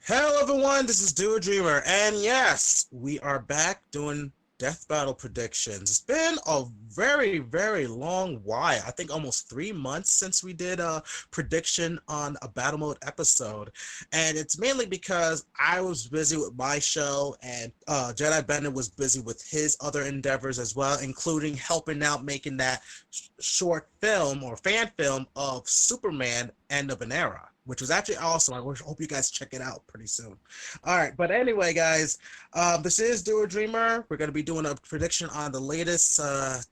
Hello everyone, this is Do a Dreamer, and yes, we are back doing Death Battle predictions. It's been a very long while. I think almost 3 months since we did a prediction on a Battle Mode episode. And it's mainly because I was busy with my show and Jedi Bennett was busy with his other endeavors as well, including helping out making that short film or fan film of Superman End of an Era, which was actually awesome. Hope you guys check it out pretty soon. All right, but anyway, guys, this is Do a Dreamer. We're going to be doing a prediction on the latest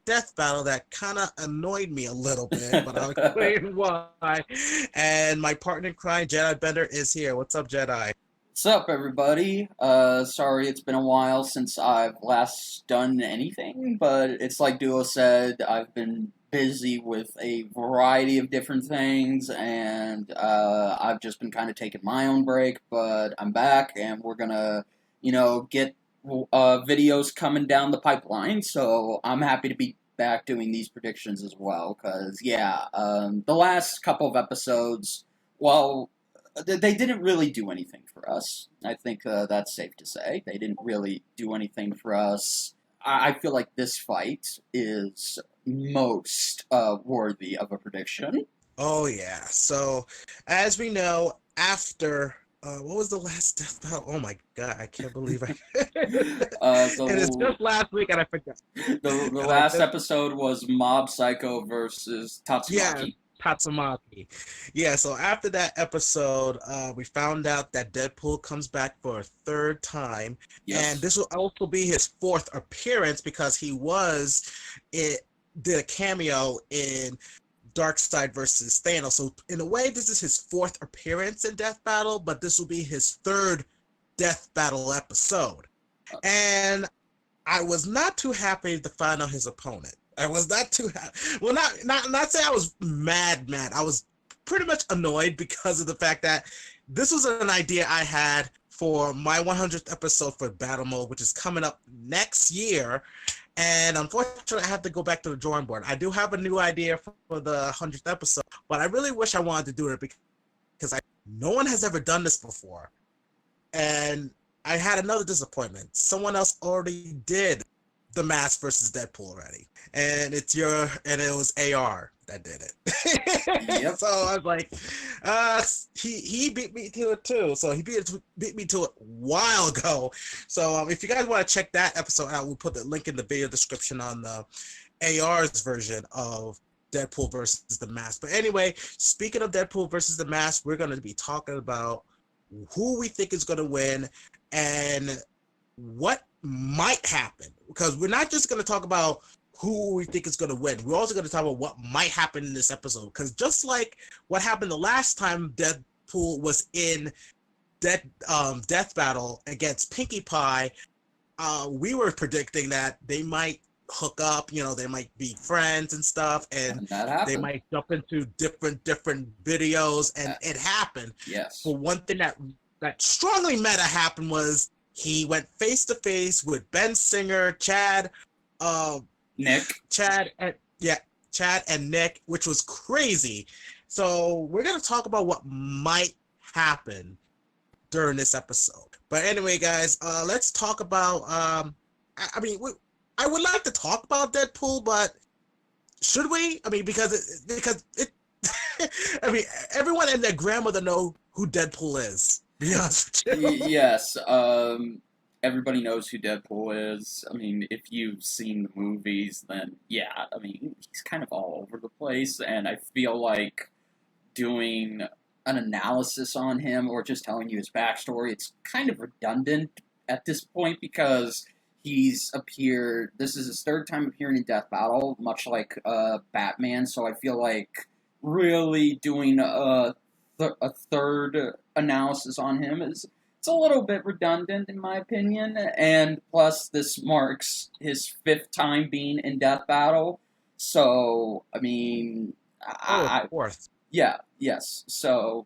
death battle that kind of annoyed me a little bit, but I'll explain why. And my partner in crime, Jedi Bender, is here. What's up, Jedi? What's up, everybody? Sorry it's been a while since I've last done anything, but it's like Duo said, I've been busy with a variety of different things, and I've just been kind of taking my own break, but I'm back, and we're gonna, get videos coming down the pipeline, so I'm happy to be back doing these predictions as well, because, yeah, the last couple of episodes, well, they didn't really do anything for us. I think that's safe to say. They didn't really do anything for us. I feel like this fight is most worthy of a prediction. Oh, yeah. So, as we know, after what was the last death battle? Oh my God, I can't believe I. And it's The just last week, and I forgot. the And I last just episode was Mob Psycho versus Yeah, Tatsumaki. Tatsumaki. Yeah, so after that episode, we found out that Deadpool comes back for a third time, and Yes. this will also be his fourth appearance because it did a cameo in Darkseid versus Thanos. So in a way, this is his fourth appearance in Death Battle, but this will be his third Death Battle episode. Uh, And I was not too happy to find out his opponent. I was not too happy. Well, not say I was mad. I was pretty much annoyed because of the fact that this was an idea I had for my 100th episode for Battle Mode, which is coming up next year. And unfortunately, I have to go back to the drawing board. I do have a new idea for the 100th episode, but I really wish I wanted to do it because no one has ever done this before. And I had another disappointment. Someone else already did the Mask versus Deadpool already, and it was AR that did it. yep. So I was like, he beat me to it too. So he beat me to it a while ago. So if you guys want to check that episode out, we'll put the link in the video description on the AR's version of Deadpool versus the Mask. But anyway, speaking of Deadpool versus the Mask, we're going to be talking about who we think is going to win and what might happen. Because we're not just going to talk about who we think is going to win. We're also going to talk about what might happen in this episode. Because just like what happened the last time Deadpool was in Death Battle against Pinkie Pie, we were predicting that they might hook up, they might be friends and stuff, and And that they happened. might jump into different videos, and Uh, it happened. yes. But one thing that strongly meta happened was he went face to face with Ben Singer, uh, Nick. Chad, and yeah, Chad and Nick, which was crazy. So we're gonna talk about what might happen during this episode. But anyway, guys, let's talk about. I mean, I would like to talk about Deadpool, but should we? I mean, because it. I mean, everyone and their grandmother know who Deadpool is. Be honest with you. Yes, everybody knows who Deadpool is. I mean, if you've seen the movies, then yeah, I mean, he's kind of all over the place, and I feel like doing an analysis on him or just telling you his backstory, it's kind of redundant at this point because he's appeared, this is his third time appearing in Death Battle, much like Batman, so I feel like really doing a third analysis on him is it's a little bit redundant in my opinion, and plus this marks his fifth time being in Death Battle. So I mean, Oh, of I course. yeah, yes. So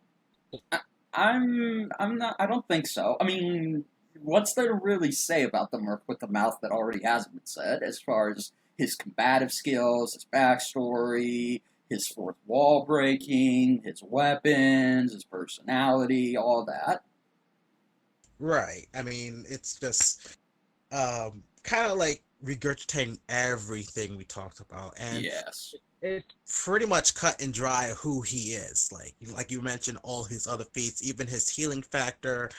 I, I'm not. I don't think so. I mean, what's there to really say about the Merc with the Mouth that already hasn't been said as far as his combative skills, his backstory, his fourth wall breaking, his weapons, his personality, all that. Right. I mean, it's just kind of like regurgitating everything we talked about, and Yes. it's pretty much cut and dry who he is. Like you mentioned, all his other feats, even his healing factor,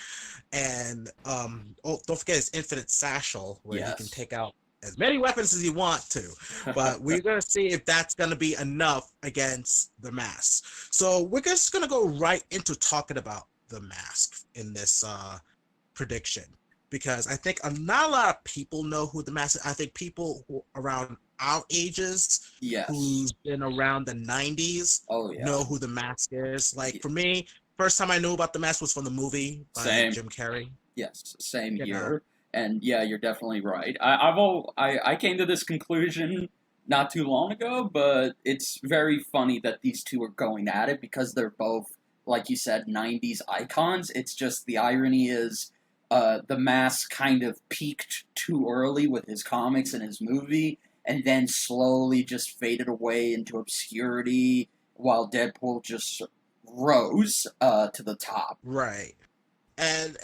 and oh, don't forget his infinite satchel, where he can Yes. take out as many weapons as he wants to. But we're gonna see if that's gonna be enough against the mask. So we're just gonna go right into talking about the mask in this prediction, because I think not a lot of people know who the mask is. I think people who around our ages, Yes. who's been around the 90s, Oh yeah. know who the mask is. Like Ye- for me, first time I knew about the mask was from the movie by Same. Jim Carrey. Yes. Same You know, here. And yeah, you're definitely right. I came to this conclusion not too long ago, but it's very funny that these two are going at it because they're both, like you said, '90s icons. It's just the irony is, the Mask kind of peaked too early with his comics and his movie, and then slowly just faded away into obscurity, while Deadpool just rose to the top. right. And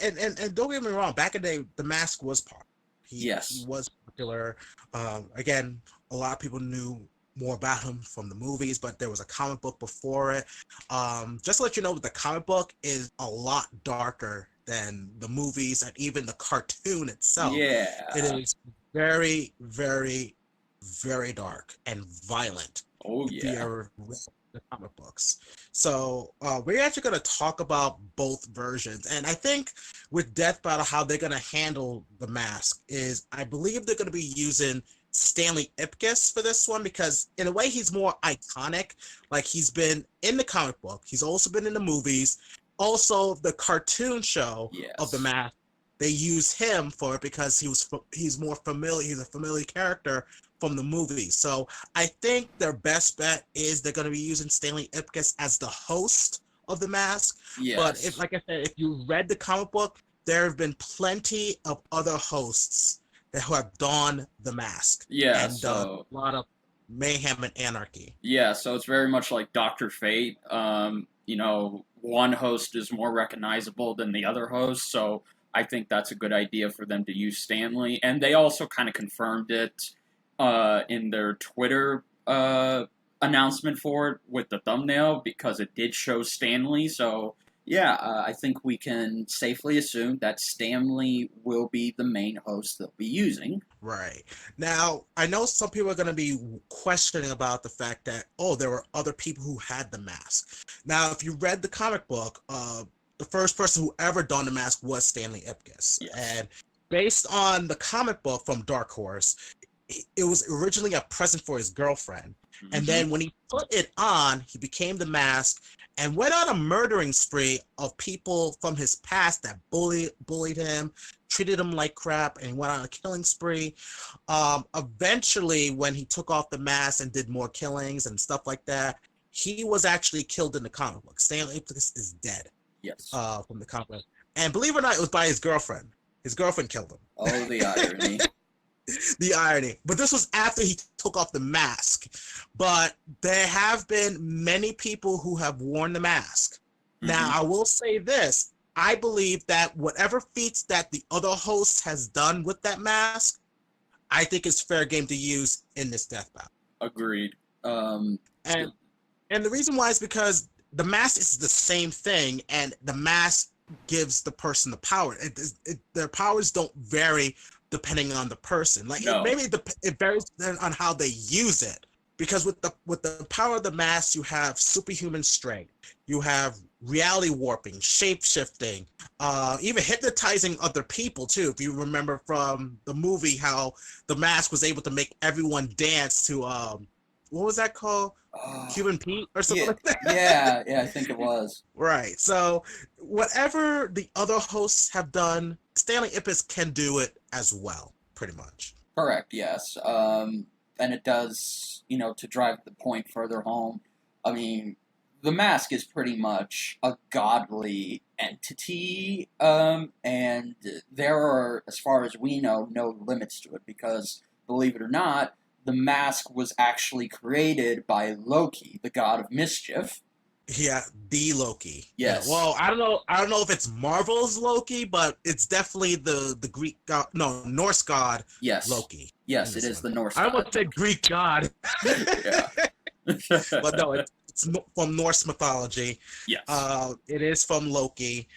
don't get me wrong, back in the day, the mask was popular. He Yes. was popular. Again, a lot of people knew more about him from the movies, but there was a comic book before it. Just to let you know, the comic book is a lot darker than the movies and even the cartoon itself. It Yeah. is very, very, very dark and violent Oh if you yeah. ever read the comic books. So we're actually going to talk about both versions. And I think with Death Battle, how they're going to handle the mask is, I believe they're going to be using Stanley Ipkiss for this one, because in a way he's more iconic. Like, he's been in the comic book, he's also been in the movies, also the cartoon show of the Yes. mask. They use him for it because he's more familiar. He's a familiar character from the movie. So I think their best bet is they're going to be using Stanley Ipkiss as the host of the mask. But if, Yes. like I said, if you read the comic book, there have been plenty of other hosts that who have donned the mask Yeah. and done So a lot of mayhem and anarchy. yeah. So it's very much like Doctor Fate. One host is more recognizable than the other host, so I think that's a good idea for them to use Stanley. And they also kind of confirmed it in their Twitter announcement for it with the thumbnail because it did show Stanley. So yeah, I think we can safely assume that Stanley will be the main host they'll be using. Right. Now, I know some people are going to be questioning about the fact that, oh, there were other people who had the mask. Now, if you read the comic book, the first person who ever donned the mask was Stanley Ipkiss. Yes. And based on the comic book from Dark Horse, it was originally a present for his girlfriend. And Hmm. then when he put it on, he became the mask and went on a murdering spree of people from his past that bullied him, treated him like crap, and he went on a killing spree. Eventually, when he took off the mask and did more killings and stuff like that, he was actually killed in the comic book. Stanley Ipkiss is dead Yes. from the comic book. And believe it or not, it was by his girlfriend. His girlfriend killed Oh, the him. irony. The irony. But this was after he took off the mask. But there have been many people who have worn the mask. Now, Hmm. I will say this. I believe that whatever feats that the other host has done with that mask, I think it's fair game to use in this death battle. Agreed. Um, And and the reason why is because the mask is the same thing, and the mask gives the person the power. Their powers don't vary depending on the person. Like no. it varies on how they use it. Because with the power of the mask, you have superhuman strength, you have reality warping, shape shifting, even hypnotizing other people too. If you remember from the movie, how the mask was able to make everyone dance to what was that called? Oh, Cuban Pete or something yeah, like that. yeah, yeah. I think it was. Right. So whatever the other hosts have done, Stanley Ipkiss can do it as well, pretty much. Correct, yes. And it does, to drive the point further home. I mean, the mask is pretty much a godly entity, and there are, as far as we know, no limits to it because, believe it or not, the mask was actually created by Loki, the god of mischief. Yeah, the Loki. Yeah. Yes, Well, I don't know. I don't know if it's Marvel's Loki, but it's definitely the Greek god, no, Norse god yes, Loki in yes. It this is one. the Norse I god almost said Loki. Greek god, Yeah. but no, it's from Norse mythology. Yes. It is from Loki,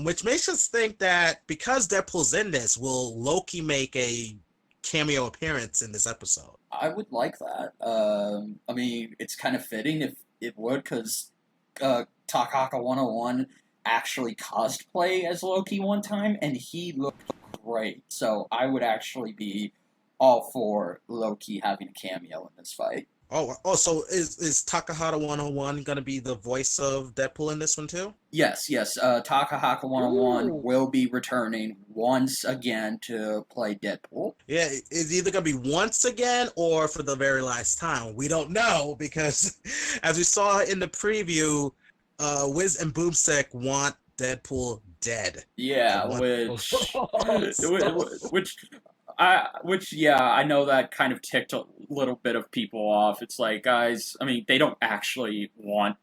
which makes us think that because Deadpool's in this, will Loki make a cameo appearance in this episode? I would like that. I mean, it's kind of fitting if it would, because Takahaka 101 actually cosplayed as Loki one time, and he looked great. So I would actually be all for Loki having a cameo in this fight. Oh, so is Takahata 101 gonna be the voice of Deadpool in this one too? Yes, yes. Takahaka 101 Ooh. will be returning once again to play Deadpool. Yeah, it's either gonna be once again or for the very last time. We don't know because, as we saw in the preview, Wiz and Boomstick want Deadpool dead. They Yeah, want. So, which yeah, I know that kind of ticked a little bit of people off. It's like, guys, I mean, they don't actually want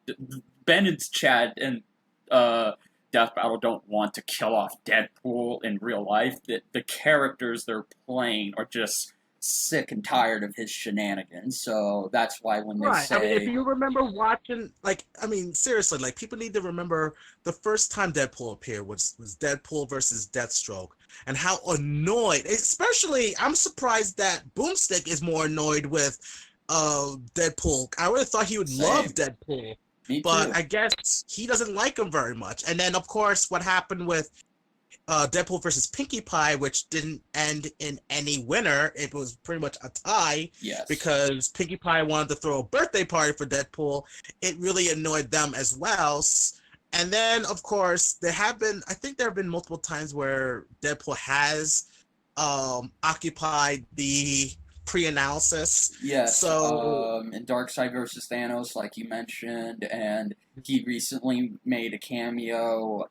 Ben and Chad and Death Battle don't want to kill off Deadpool in real life. The characters they're playing are just sick and tired of his shenanigans. So that's why when they right. I mean, if say you remember watching, like, I mean, seriously, like, people need to remember the first time Deadpool appeared was Deadpool versus Deathstroke, and how annoyed, especially, I'm surprised that Boomstick is more annoyed with Deadpool. I would have thought he would love same, Deadpool, me but too. I guess he doesn't like him very much. And then, of course, what happened with Deadpool versus Pinkie Pie, which didn't end in any winner. It was pretty much a tie Yes. because Pinkie Pie wanted to throw a birthday party for Deadpool. It really annoyed them as well. And then, of course, I think there have been multiple times where Deadpool has occupied the pre-analysis. Yes, So, in Darkseid versus Thanos, like you mentioned, and he recently made a cameo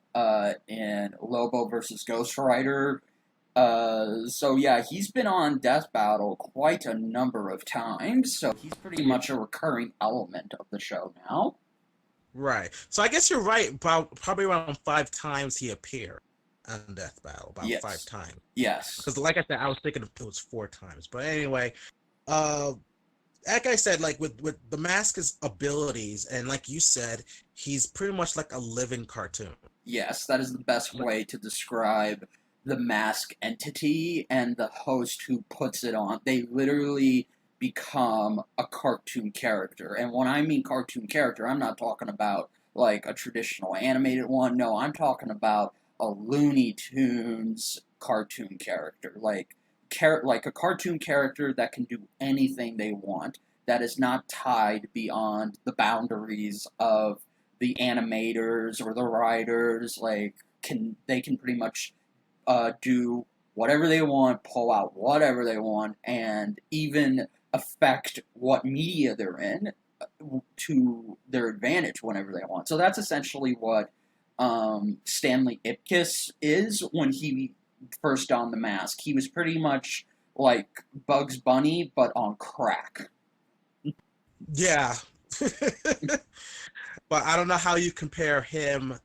in Lobo versus Ghost Rider. So yeah, he's been on Death Battle quite a number of times, so he's pretty yeah, much a recurring element of the show now. right. So I guess you're right. About probably around 5 times he appeared on Death Battle. About five Yes, times. yes, Because like I said, I was thinking it was 4 times. But anyway, uh, like I said, like with the Mask's abilities, and like you said, he's pretty much like a living cartoon. yes. That is the best Like, way to describe the mask entity and the host who puts it on. They literally become a cartoon character. And when I mean cartoon character, I'm not talking about like a traditional animated one. No, I'm talking about a Looney Tunes cartoon character. Like a cartoon character that can do anything they want, that is not tied beyond the boundaries of the animators or the writers. Like can pretty much do whatever they want, pull out whatever they want, and even affect what media they're in to their advantage whenever they want. So that's essentially what Stanley Ipkiss is when he first donned the mask. He was pretty much like Bugs Bunny, but on crack. yeah. But I don't know how you compare him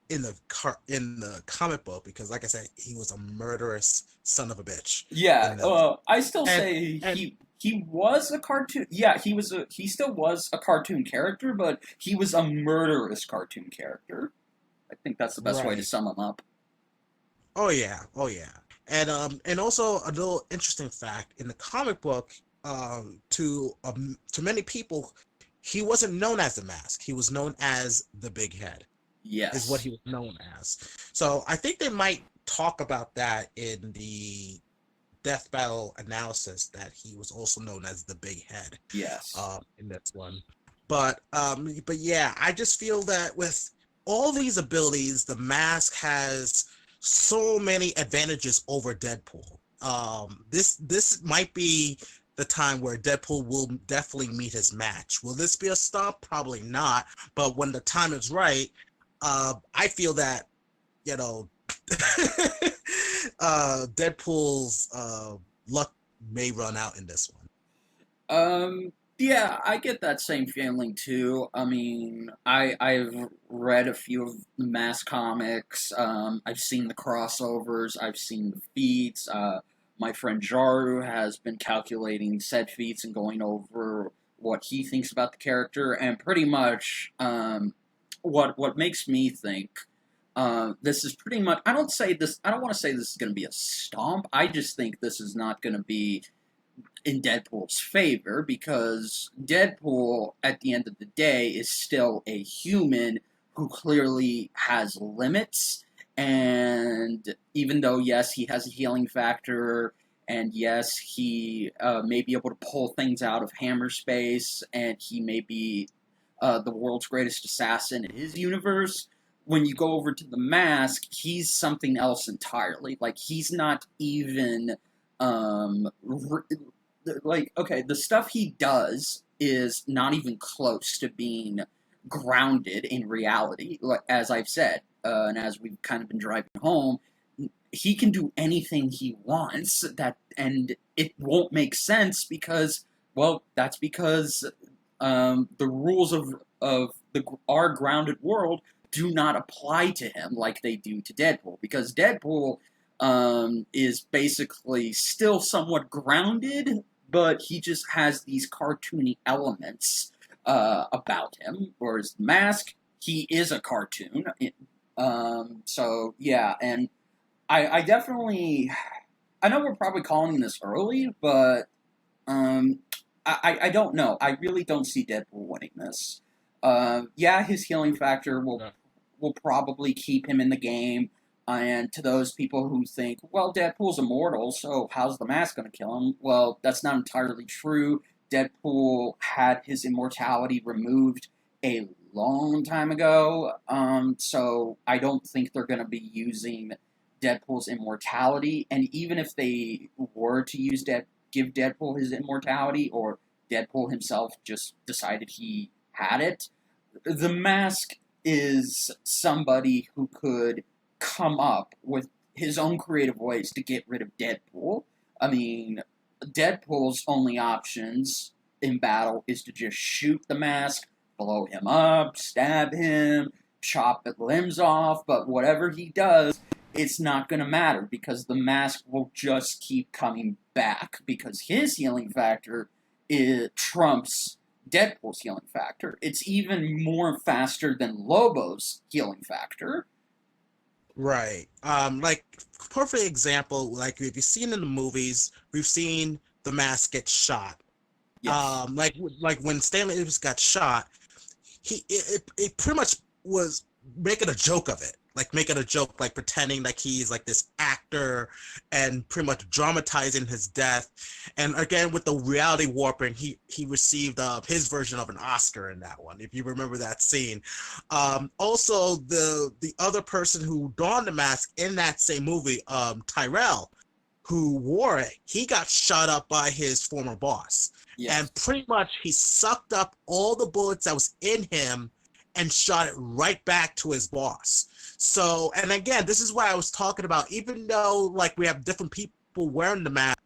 in the comic book because, like I said, he was a murderous son of a bitch Yeah, in those. I still And say and he was a cartoon. Yeah, he still was a cartoon character, but he was a murderous cartoon character. I think that's the best way to right. sum him up. Oh yeah. Oh yeah. And also a little interesting fact in the comic book, to many people, he wasn't known as the Mask. He was known as the Big Head. Is what Yes, he was known as. So I think they might talk about that in the Death Battle analysis that he was also known as the Big Head yes, in this one. But yeah, I just feel that with all these abilities, the Mask has so many advantages over Deadpool. This might be the time where Deadpool will definitely meet his match. Will this be a stop? Probably not. But when the time is right, I feel that you know Deadpool's luck may run out in this one. Yeah, I get that same feeling too. I mean, I've read a few of the Mass comics. I've seen the crossovers. I've seen the feats. My friend Jaru has been calculating said feats and going over what he thinks about the character, and pretty much what makes me think this is pretty much. I don't say this. I don't want to say this is going to be a stomp. I just think this is not going to be in Deadpool's favor because Deadpool, at the end of the day, is still a human who clearly has limits. And even though, yes, he has a healing factor, and yes, he may be able to pull things out of hammer space, and he may be the world's greatest assassin in his universe. When you go over to the mask, he's something else entirely. Like, he's not even um, like, okay, the stuff he does is not even close to being grounded in reality. Like, as I've said, and as we've kind of been driving home, he can do anything he wants. And it won't make sense because, well, that's because the rules of our grounded world do not apply to him like they do to Deadpool. Because Deadpool is basically still somewhat grounded, but he just has these cartoony elements about him. Whereas Mask, he is a cartoon. So yeah, and I definitely, I know we're probably calling this early, but um, I don't know. I really don't see Deadpool winning this. Yeah, his healing factor Yeah. will probably keep him in the game. And to those people who think, well, Deadpool's immortal, so how's the mask going to kill him? Well, that's not entirely true. Deadpool had his immortality removed a long time ago, so I don't think they're going to be using Deadpool's immortality. And even if they were to give Deadpool his immortality, or Deadpool himself just decided he had it, the mask is somebody who could come up with his own creative ways to get rid of Deadpool. I mean, Deadpool's only options in battle is to just shoot the mask, blow him up, stab him, chop his limbs off, but whatever he does, it's not going to matter because the mask will just keep coming back because his healing factor trumps Deadpool's healing factor. It's even more faster than Lobo's healing factor. Right. Like perfect example, like if you've seen in the movies, we've seen the mask get shot. Yes. Like when Stanley Davis got shot, it pretty much was making a joke of it, like making a joke, like pretending like he's like this actor and pretty much dramatizing his death. And again, with the reality warping, he received his version of an Oscar in that one, if you remember that scene. Also, the other person who donned the mask in that same movie, Tyrell, who wore it, he got shot up by his former boss. Yes. And pretty much he sucked up all the bullets that was in him and shot it right back to his boss. So, and again, this is what I was talking about. Even though like we have different people wearing the mask,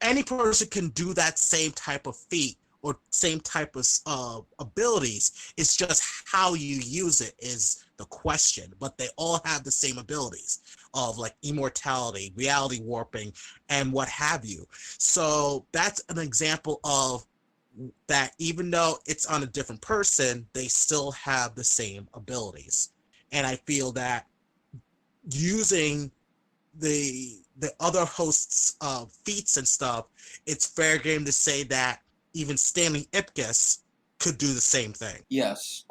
any person can do that same type of feat or same type of abilities. It's just how you use it is the question. But they all have the same abilities of like immortality, reality warping, and what have you. So that's an example of that. Even though it's on a different person, they still have the same abilities. And I feel that using the other hosts' feats and stuff, it's fair game to say that even Stanley Ipkiss could do the same thing. Yes.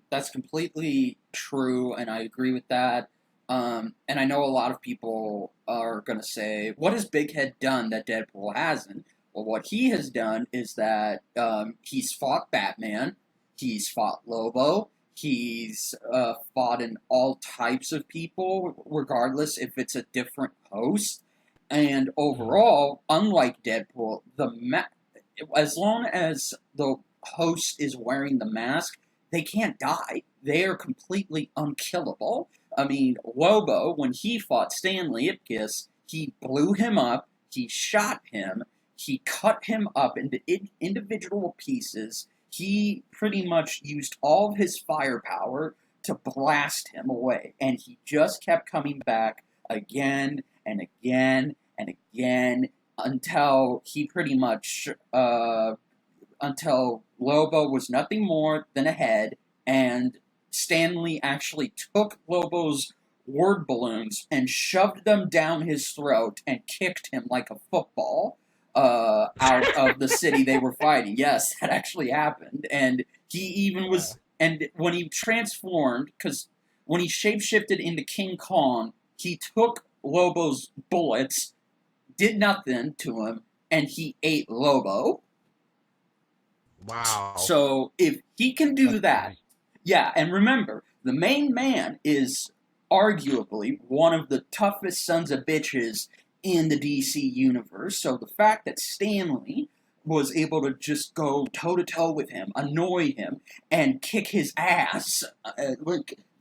That's completely true, and I agree with that. And I know a lot of people are going to say, what has Big Head done that Deadpool hasn't? Well, what he has done is that he's fought Batman, he's fought Lobo, he's fought in all types of people, regardless if it's a different host. And Mm. overall, unlike Deadpool, as long as the host is wearing the mask, they can't die. They are completely unkillable. I mean, Lobo, when he fought Stanley Ipkiss, he blew him up, he shot him, He cut him up into individual pieces. He pretty much used all of his firepower to blast him away, and he just kept coming back again and again and again until he pretty much until Lobo was nothing more than a head, and Stanley actually took Lobo's word balloons and shoved them down his throat and kicked him like a football out of the city they were fighting. Yes, that actually happened. And he even was, and when he transformed, because when he shapeshifted into King Kong, he took Lobo's bullets, did nothing to him, and he ate Lobo. Wow. So if he can do that, yeah, and remember, the main man is arguably one of the toughest sons of bitches in the DC universe. So the fact that Stanley was able to just go toe-to-toe with him, annoy him, and kick his ass,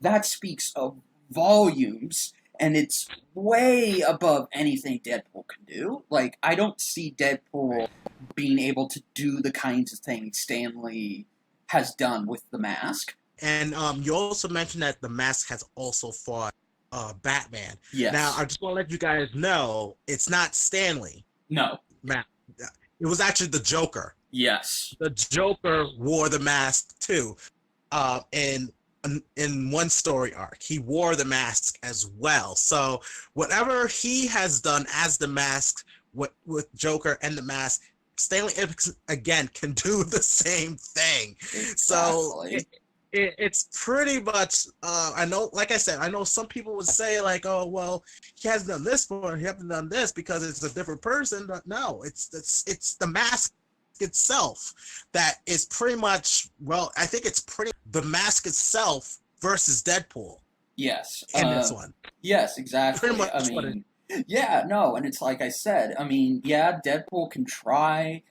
that speaks of volumes, and it's way above anything Deadpool can do. Like, I don't see Deadpool being able to do the kinds of things Stanley has done with the Mask. And you also mentioned that the Mask has also fought Batman. Yes. Now, I just want to let you guys know, it's not Stanley. No. It was actually the Joker. Yes. The Joker wore the mask too. In one story arc, he wore the mask as well. So whatever he has done as the Mask with Joker and the Mask, Stanley again can do the same thing. Exactly. So it's pretty much. I know, like I said, I know some people would say like, "Oh, well, he hasn't done this before. He hasn't done this because it's a different person." But no, it's the Mask itself that is pretty much. Well, I think it's pretty the Mask itself versus Deadpool. Yes. In this one. Yes, exactly. Pretty much. I mean, yeah, no, and it's like I said. I mean, yeah, Deadpool can try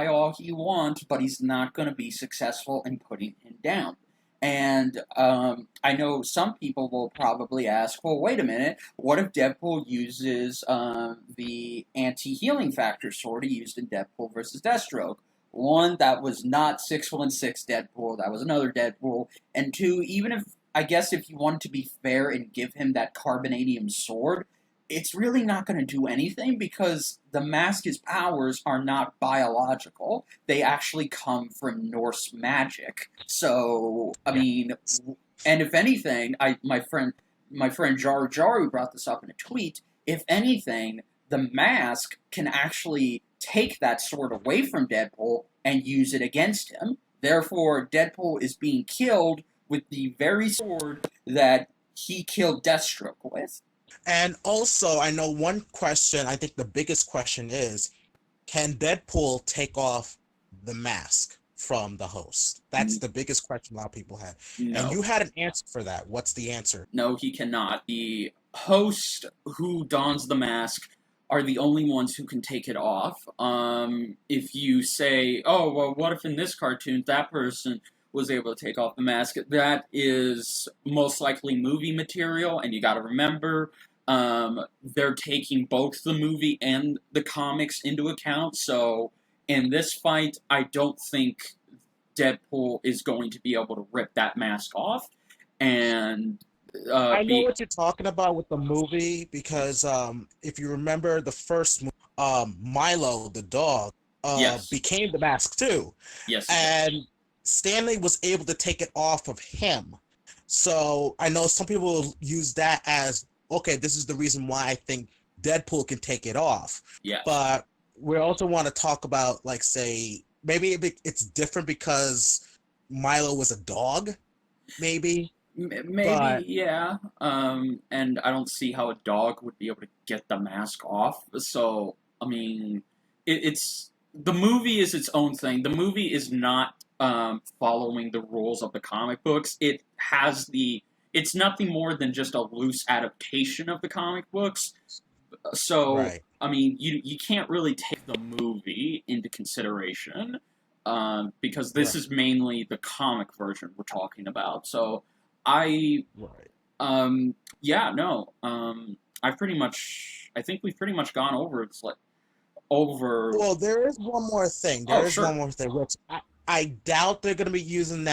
all he wants, but he's not going to be successful in putting him down. And I know some people will probably ask, well, wait a minute, what if Deadpool uses the anti-healing factor sword he used in Deadpool versus Deathstroke? One, that was not 616 Deadpool, that was another Deadpool. And two, even if, I guess if you wanted to be fair and give him that carbonadium sword, it's really not going to do anything because the Mask's powers are not biological. They actually come from Norse magic. So, I mean, and if anything, my friend Jaru Jaru brought this up in a tweet. If anything, the Mask can actually take that sword away from Deadpool and use it against him. Therefore, Deadpool is being killed with the very sword that he killed Deathstroke with. And also, I know one question, I think the biggest question is, can Deadpool take off the mask from the host? That's the biggest question a lot of people have. No. And you had an answer for that. What's the answer? No, he cannot. The host who dons the mask are the only ones who can take it off. If you say, oh, well, what if in this cartoon that person was able to take off the mask? That is most likely movie material, and you gotta remember, they're taking both the movie and the comics into account, so in this fight, I don't think Deadpool is going to be able to rip that mask off, and I know what you're talking about with the movie, because if you remember the first movie, Milo, the dog, yes. became the mask too. Yes. And Stanley was able to take it off of him. So I know some people will use that as, okay, this is the reason why I think Deadpool can take it off. Yeah. But we also want to talk about, like, say, maybe it's different because Milo was a dog, maybe. Maybe, but, yeah. And I don't see how a dog would be able to get the mask off. So, I mean, it's the movie is its own thing. The movie is not following the rules of the comic books. It's nothing more than just a loose adaptation of the comic books. So, right. I mean, you can't really take the movie into consideration because this is mainly the comic version we're talking about. So, I think we've pretty much gone over. It's like over. Well, there is one more thing. Oh, There is one sure. more thing, which I doubt they're going to be using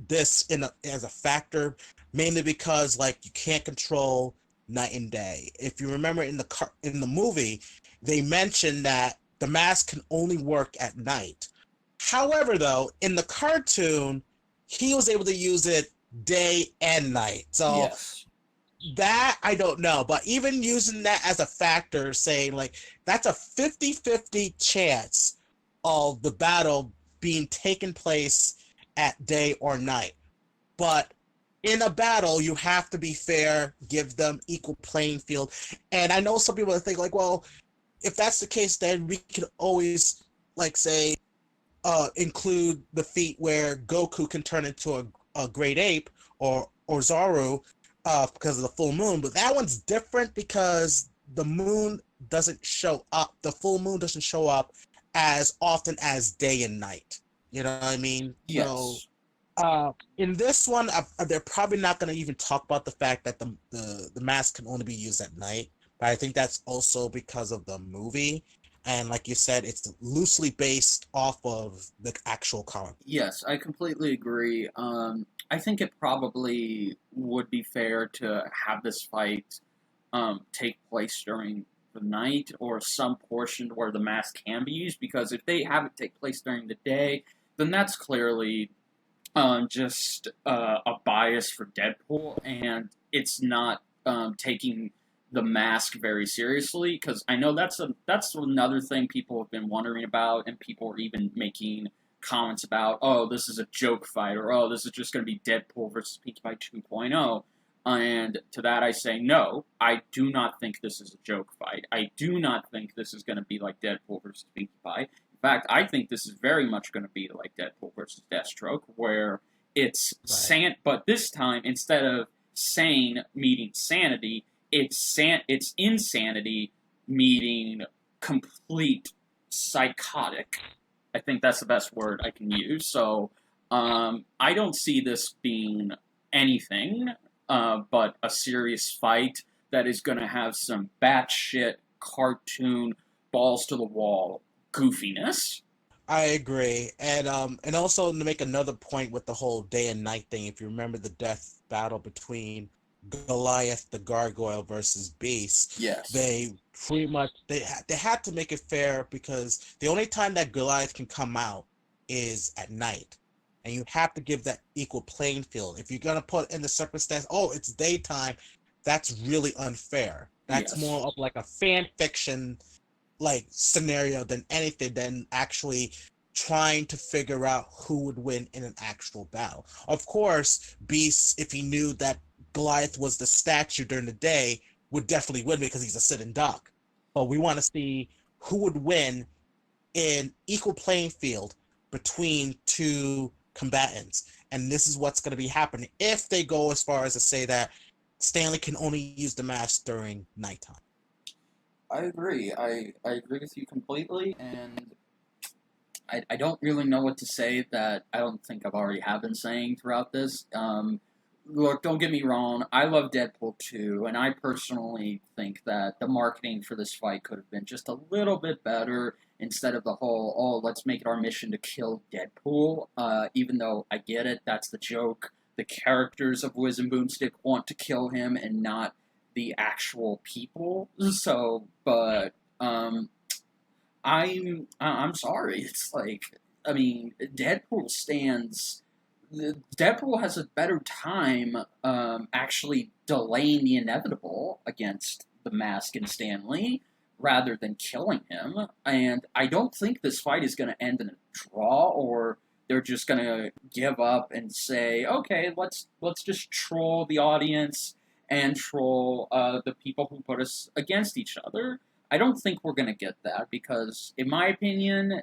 this as a factor, mainly because like you can't control night and day. If you remember in the movie, they mentioned that the mask can only work at night. However, though, in the cartoon, he was able to use it day and night. So Yes. that I don't know, but even using that as a factor, saying like that's a 50-50 chance of the battle being taken place at day or night. But in a battle, you have to be fair, give them equal playing field. And I know some people think like, well, if that's the case, then we can always like say include the feat where Goku can turn into a great ape or Zaru because of the full moon. But that one's different because the moon doesn't show up. The full moon doesn't show up as often as day and night. You know what I mean? So Yes. in this one, they're probably not going to even talk about the fact that the mask can only be used at night. But I think that's also because of the movie. And like you said, it's loosely based off of the actual comic. Yes, I completely agree. I think it probably would be fair to have this fight take place during the night or some portion where the mask can be used, because if they have it take place during the day, then that's clearly just a bias for Deadpool, and it's not taking the mask very seriously. Because I know that's another thing people have been wondering about, and people are even making comments about, oh, this is a joke fight, or oh, this is just going to be Deadpool versus Pinkie Pie 2.0. And to that I say, no, I do not think this is a joke fight. I do not think this is going to be like Deadpool versus Pinkie Pie. In fact, I think this is very much going to be like Deadpool versus Deathstroke, where Right. but this time instead of sane meeting sanity, it's insanity meeting complete psychotic. I think that's the best word I can use. So I don't see this being anything but a serious fight that is going to have some batshit cartoon balls to the wall goofiness. I agree. And also to make another point with the whole day and night thing, if you remember the death battle between Goliath the Gargoyle versus Beast, Yes. they pretty much they had to make it fair because the only time that Goliath can come out is at night. And you have to give that equal playing field. If you're gonna put in the circumstance, oh, it's daytime, that's really unfair. That's Yes. more of like a fan fiction like scenario than anything than actually trying to figure out who would win in an actual battle. Of course, Beast, if he knew that Goliath was the statue during the day, would definitely win because he's a sitting duck. But we want to see who would win in equal playing field between two combatants. And this is what's going to be happening if they go as far as to say that Stanley can only use the mask during nighttime. I agree. I agree with you completely, and I don't really know what to say that I don't think I've already have been saying throughout this. Look, don't get me wrong. I love Deadpool 2, and I personally think that the marketing for this fight could have been just a little bit better instead of the whole, oh, let's make it our mission to kill Deadpool. Even though I get it, that's the joke. The characters of Wiz and Boomstick want to kill him and not the actual people. So, but I'm sorry. It's like, I mean, Deadpool has a better time actually delaying the inevitable against the Mask and Stanley rather than killing him. And I don't think this fight is going to end in a draw, or they're just going to give up and say, okay, let's just troll the audience and troll the people who put us against each other. I don't think we're going to get that because, in my opinion,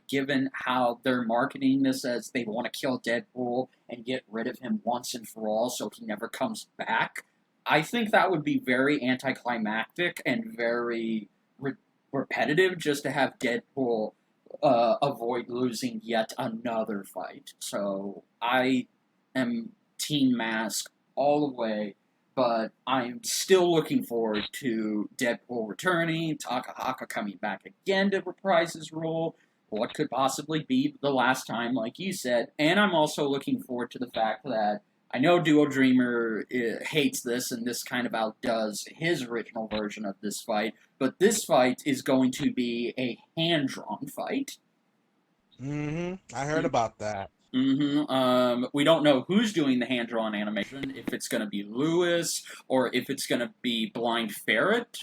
given how they're marketing this as they want to kill Deadpool and get rid of him once and for all so he never comes back, I think that would be very anticlimactic and very repetitive just to have Deadpool avoid losing yet another fight. So I am Team Mask all the way, but I'm still looking forward to Deadpool returning, Takahaka coming back again to reprise his role. What could possibly be the last time, like you said? And I'm also looking forward to the fact that I know Duo Dreamer hates this, and this kind of outdoes his original version of this fight, but this fight is going to be a hand-drawn fight. I heard about that. We don't know who's doing the hand-drawn animation, if it's going to be Lewis, or if it's going to be Blind Ferret.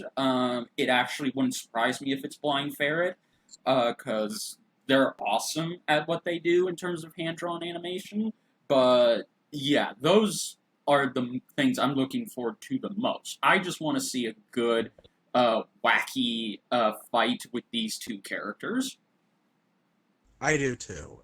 It actually wouldn't surprise me if it's Blind Ferret, because they're awesome at what they do in terms of hand-drawn animation. But, yeah, those are the things I'm looking forward to the most. I just want to see a good, wacky fight with these two characters. I do too.